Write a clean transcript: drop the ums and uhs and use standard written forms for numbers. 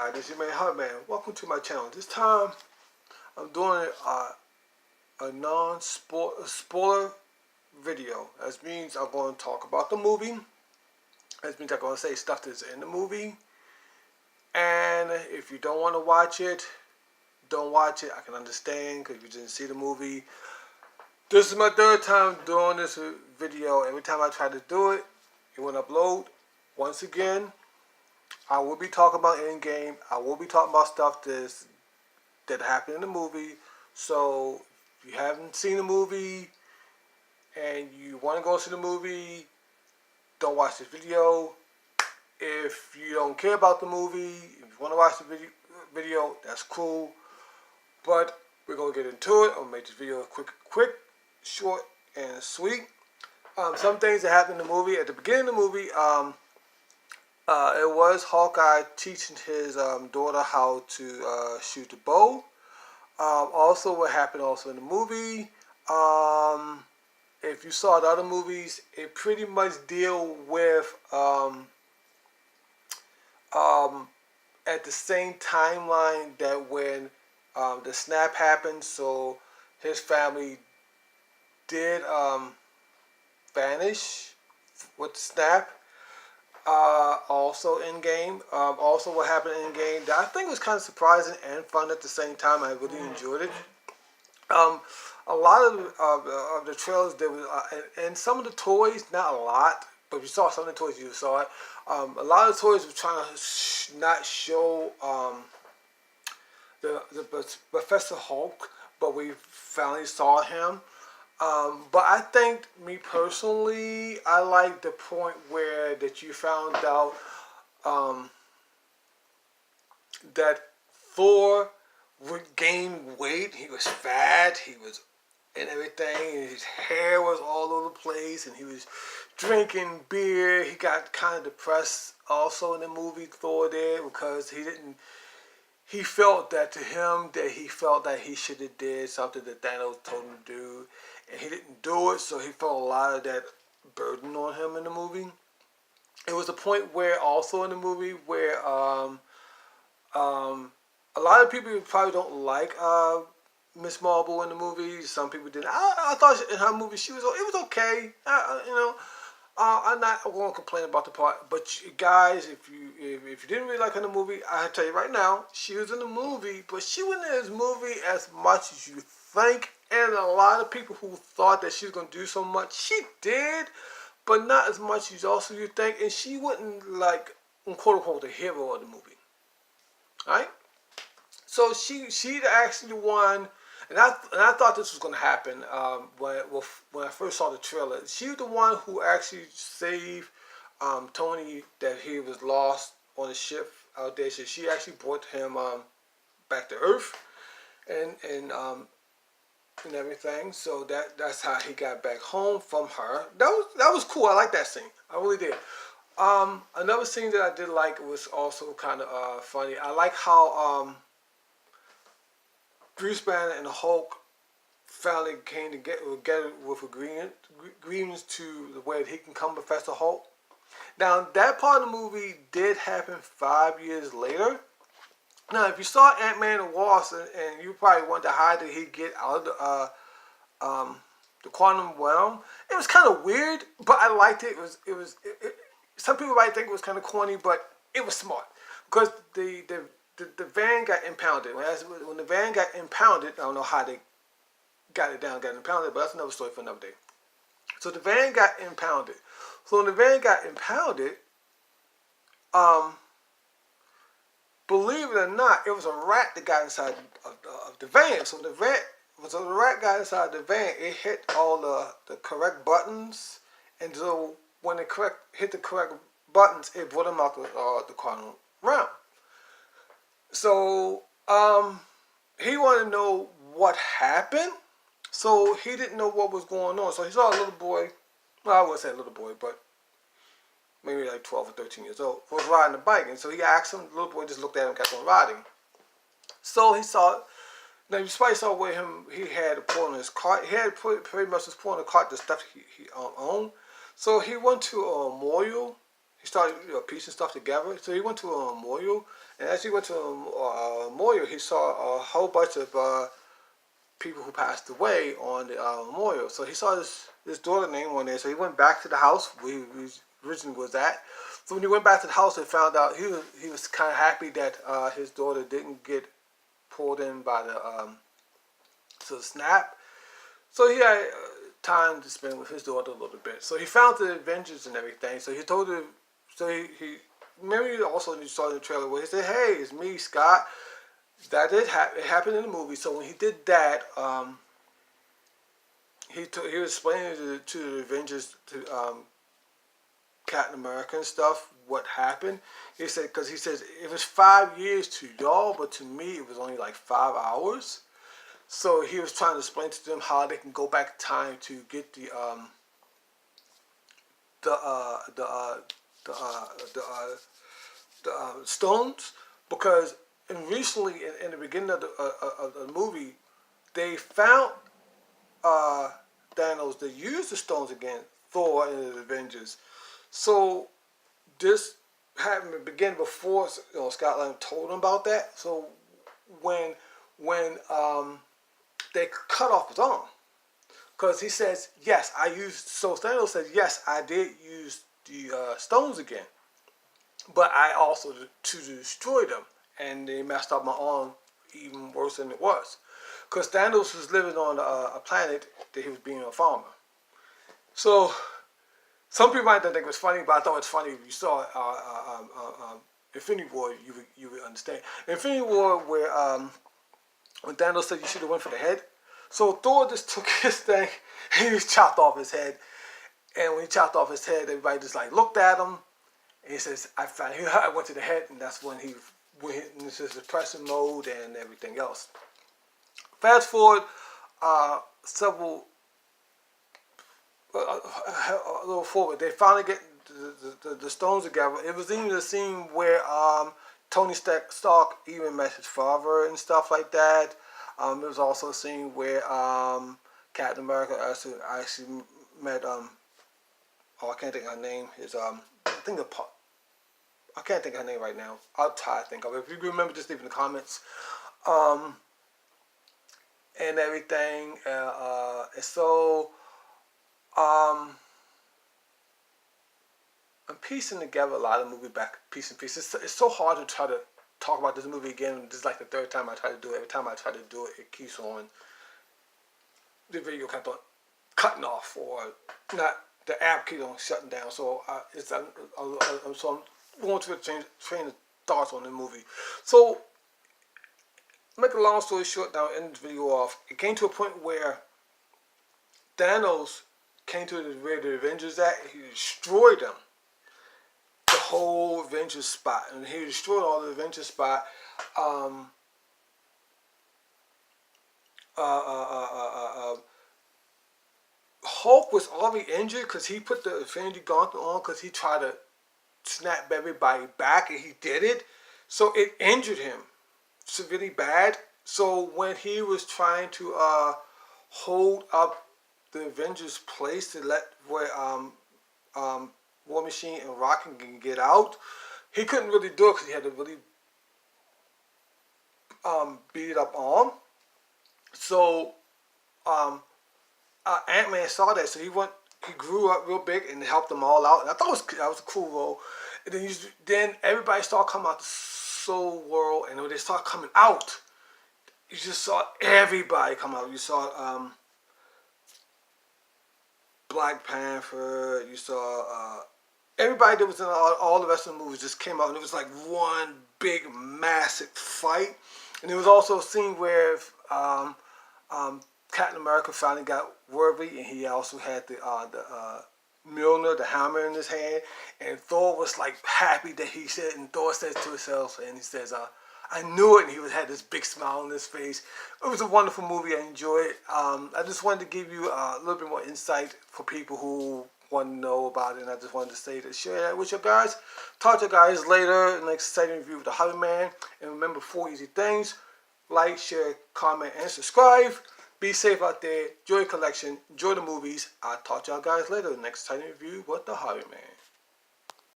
guys, this is your man Hotman. Welcome to my channel. This time I'm doing a non-spoiler video. That means I'm going to talk about the movie. That means I'm going to say stuff that's in the movie. And if you don't want to watch it, don't watch it. I can understand because you didn't see the movie. This is my third time doing this video. Every time I try to do it, it won't upload. Once again, I will be talking about Endgame. I will be talking about stuff that happened in the movie. So if you haven't seen the movie and you want to go see the movie, don't watch this video. If you don't care about the movie, if you want to watch the video, that's cool. But we're going to get into it. I'll make this video quick, short, and sweet. Some things that happened in the movie. At the beginning of the movie, it was Hawkeye teaching his daughter how to shoot the bow. Also, what happened also in the movie, if you saw the other movies, it pretty much deal with at the same timeline that when the snap happened. So his family did vanish with the snap. Also Endgame. Also what happened in Endgame that I think was kind of surprising and fun at the same time. I really enjoyed it. A lot of the trailers there was, and some of the toys, not a lot, but if you saw some of the toys, you saw it. A lot of the toys were trying to not show the Professor Hulk, but we finally saw him. But I think, me personally, I like the point where that you found out that Thor would gain weight. He was fat, he was and everything, and his hair was all over the place, and he was drinking beer. He got kind of depressed also in the movie Thor there because he felt that to him that he felt that he should have did something that Thanos told him to do, and he didn't do it, so he felt a lot of that burden on him in the movie. It was a point where also in the movie where a lot of people probably don't like Miss Marvel in the movie. Some people didn't. I thought in her movie it was okay. I'm not going to complain about the part, but guys, if you didn't really like her in the movie, I have to tell you right now, she was in the movie, but she wasn't in this movie as much as you think. And a lot of people who thought that she was going to do so much, she did, but not as much as also you think. And she wasn't like, quote unquote, the hero of the movie. All right? So she's actually the one. And I thought this was going to happen when I first saw the trailer. She was the one who actually saved Tony, that he was lost on the ship out there. So she actually brought him back to Earth and everything. So that's how he got back home from her. That was cool. I like that scene. I really did. Another scene that I did like was also kind of funny. I like how Bruce Banner and the Hulk finally came together with agreements to the way that he can come Professor Hulk. Now, that part of the movie did happen 5 years later. Now, if you saw Ant-Man and Wasp, and you probably wonder how did he get out of the quantum realm, it was kind of weird, but I liked it. Some people might think it was kind of corny, but it was smart because the van got impounded. When the van got impounded, I don't know how they got impounded, but that's another story for another day. So the van got impounded. So when the van got impounded, believe it or not, it was a rat that got inside of the van. So the rat got inside the van, it hit all the correct buttons, and so when it hit the correct buttons, it brought him out the quantum realm. So he wanted to know what happened. So he didn't know what was going on. So he saw a little boy, well, I wouldn't say a little boy, but maybe like 12 or 13 years old, was riding a bike. And so he asked him, the little boy just looked at him and kept on riding. So he saw, now you probably saw where he had to pull in his cart. He had pretty much just pulling in the cart the stuff he owned. So he went to a memorial. He started piecing stuff together. So he went to a memorial, And as he went to a memorial, he saw a whole bunch of people who passed away on the memorial. So he saw this daughter name on there. So he went back to the house where he originally was at. So when he went back to the house, he found out he was kind of happy that his daughter didn't get pulled in by the snap. So he had time to spend with his daughter a little bit. So he found the Avengers and everything. So he told her. So he maybe also you saw in the trailer where he said, "Hey, it's me, Scott." That did happen. It happened in the movie. So when he did that, he was explaining to the Avengers, to Captain America and stuff, what happened. He said, because he says it was 5 years to y'all, but to me it was only like 5 hours. So he was trying to explain to them how they can go back in time to get the stones, because recently in the beginning of the movie, they found Thanos. They used the stones again, Thor and the Avengers. So this happened to begin before Scott Lang told him about that. So when they cut off his arm, because he says, yes, I used. So Thanos says, yes, I did use the stones again, but I also to destroy them, and they messed up my arm even worse than it was, because Thanos was living on a planet that he was being a farmer. So some people might think it was funny, but I thought it was funny. If you saw Infinity War, you would understand. Infinity War, where when Thanos said you should have went for the head, so Thor just took his thing and he just chopped off his head. And when he chopped off his head, everybody just like looked at him, and he says, I went to the head," and that's when he went into his depression mode and everything else. Fast forward several a little forward, they finally get the stones together. It was even the scene where Tony Stark even met his father and stuff like that. It was also a scene where Captain America actually met I can't think of her name. I can't think of her name right now. I'll try to think of it. If you remember, just leave in the comments. And everything. And so I'm piecing together a lot of movie back, piece and piece. It's so hard to try to talk about this movie again. This is like the third time I try to do it. Every time I try to do it, it keeps on. The video kept on cutting off, or not. The app keeps on shutting down. So I'm going to train of thoughts on the movie. So, make a long story short, now end the video off. It came to a point where Thanos came to where the Avengers at. He destroyed them, the whole Avengers spot, and he destroyed all the Avengers spot. Hulk was already injured because he put the Infinity Gauntlet on because he tried to snap everybody back, and he did it. So it injured him severely bad. So when he was trying to hold up the Avengers' place to let where War Machine and Rocket can get out, he couldn't really do it because he had a really beat up arm. So Ant-Man saw that, so he grew up real big and helped them all out. And I thought that was a cool role. And then everybody started coming out the Soul World, and when they started coming out, you just saw everybody come out. You saw Black Panther. You saw everybody that was in all the rest of the movies just came out, and it was like one big, massive fight. And there was also a scene where Captain America finally got worthy, and he also had the Mjolnir, the hammer in his hand, and Thor was like happy that he said, and Thor says to himself, and he says, I knew it, and he had this big smile on his face. It was a wonderful movie. I enjoyed it. I just wanted to give you a little bit more insight for people who want to know about it, and I just wanted to say to share that with you guys. Talk to you guys later. Next exciting review with the Hobby Man. And remember, 4 easy things: like, share, comment, and subscribe. Be safe out there. Enjoy your collection. Enjoy the movies. I'll talk to y'all guys later. Next exciting review with the Hobby Man.